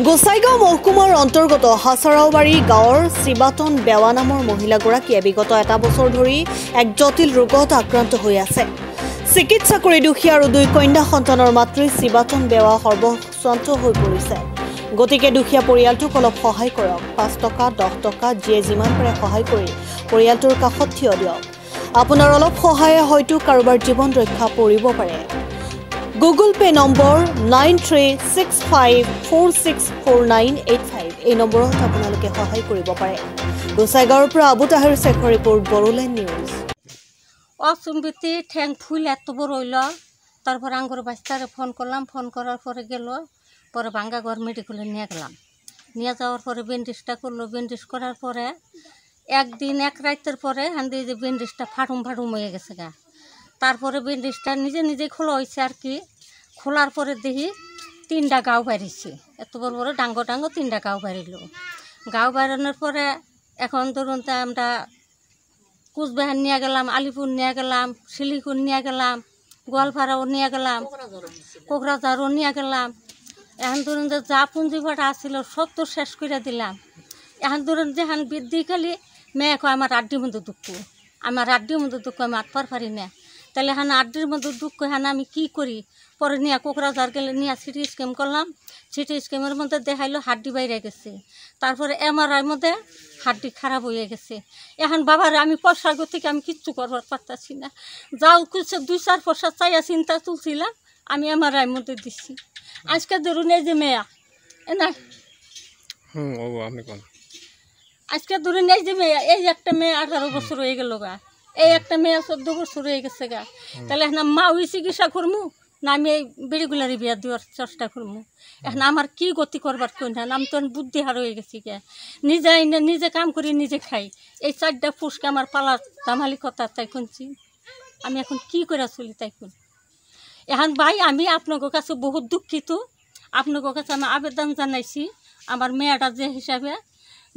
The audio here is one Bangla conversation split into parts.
গোসাইগাঁও মহকুমাৰ অন্তৰ্গত হাছাৰাওবাৰী গাঁৱৰ শিৱাতন বেৱা নামৰ মহিলাগৰাকীয়ে বিগত এটা বছৰ ধৰি এক জটিল ৰোগত আক্ৰান্ত হৈ আছে। চিকিৎসা কৰি দুখীয়া আৰু দুই কন্যা সন্তানৰ মাতৃ শিৱাতন বেৱা সৰ্বস্বান্ত হৈ পৰিছে। গতিকে দুখীয়া পৰিয়ালটোক অলপ সহায় কৰক। 5 টকা 10 টকা যিয়ে যিমান পাৰে সহায় কৰি পৰিয়ালটোৰ কাষত থিয় দিয়ক। আপোনাৰ অলপ সহায়ে হয়তো কাৰোবাৰ জীৱন ৰক্ষা কৰিব পাৰে। Google Pay নম্বৰ 9365464985 এই নম্বৰত আপোনালোকে সহায় কৰিব পাৰে। গোসাইগাঁৱৰ পৰা আবু তাহিৰ শেখৰ ৰিপোৰ্ট বড়োলেণ্ড নিউজ। অসুম্বিতি ঠ্যাং ফুল এত বড় হইল, তারপর আঙ্গুর বাচ্চারে ফোন করলাম, ফোন করার পরে গেল, পরে ভাঙ্গাগড় মেডিকেলে নিয়ে গেলাম। নিয়ে যাওয়ার পরে ব্যান্ডেজটা করলো, ব্যান্ডেজ করার পরে একদিন এক রাতের পরে হান্দি যে ব্যান্ডেজটা ফাটুম হয়ে গেছে গা। তারপরে ব্যান্ডেজটা নিজে নিজেই খোলা হয়েছে আর কি। খোলার পরে দেখি 3টা গাও বাড়িছে, এত বড় বড় ডাঙ্গো 3টা গাও বাড়িল। গাও বাড়ানোর পরে এখন ধরুন আমরা কুচবিহার নিয়ে গেলাম, আলিপুর নিয়ে গেলাম, শিলিগুড়ি নিয়ে গেলাম, গোয়ালপাড়াও নিয়ে গেলাম, কোকরাঝারও নিয়ে গেলাম। এখন ধরুন যে যা পুঁজিপাটা আসছিল সব তো শেষ করে দিলাম। এখন ধরুন যে হান বৃদ্ধি খালি মেয়ে কয় আমার আড্ডির মধ্যে দুঃখ, আমার আড্ডির মধ্যে দুঃখ, আমি আটপার পারি না। তাহলে হান আড্ডির মধ্যে দুঃখ হান আমি কী করি? পরে নিয়ে কোকরাঝার গেলে নিয়ে সিটি স্ক্যান করলাম। সিটি স্ক্যানের মধ্যে দেখাইলো হাড্ডি বাইরে গেছে। তারপরে এমআরআইয়ের মধ্যে হাড্ডি খারাপ হয়ে গেছে। এখন বাবার আমি পয়সার গতিকে আমি কিচ্ছু করবার পারতাছি না। যাও কিছু 2-4 পয়সা চাইয়া চিন্তা তুলছিলাম, আমি এমআরআইয়ের মধ্যে দিচ্ছি। আজকে ধরুন এই যে মেয়া না, আজকে ধরুন এই যে মেয়া, এই একটা মেয়ে 18 বছর হয়ে গেল গা, এই একটা মেয়ে 14 বছর হয়ে গেছে গা। তাহলে এখন মা ওই চিকিৎসা করবো না আমি এই বেড়িগুলারি বিয়া দেওয়ার চেষ্টা করবো? এখন আমার কি গতি করবার কোন না, আমি তো বুদ্ধি হার হয়ে গেছি কে। নিজে কাম করি নিজে খাই। এই 4টা ফুসকে আমার পালার দামালিকতা তাই শুনছি। আমি এখন কি করে চলি তাই শুন। এখন ভাই আমি আপনাদের কাছে বহুত দুঃখিত। আপনাদের কাছে আমি আবেদন জানাইছি আমার মেয়েটা যে হিসাবে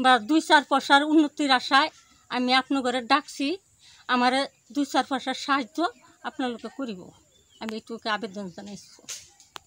বা 2-4 পয়সার উন্নতির আশায় আমি আপনাদের ডাকছি, আমার 2-4 পয়সার সাহায্য আপনালোকে করিব, আমি এইটুকু আবেদন জানাইছি।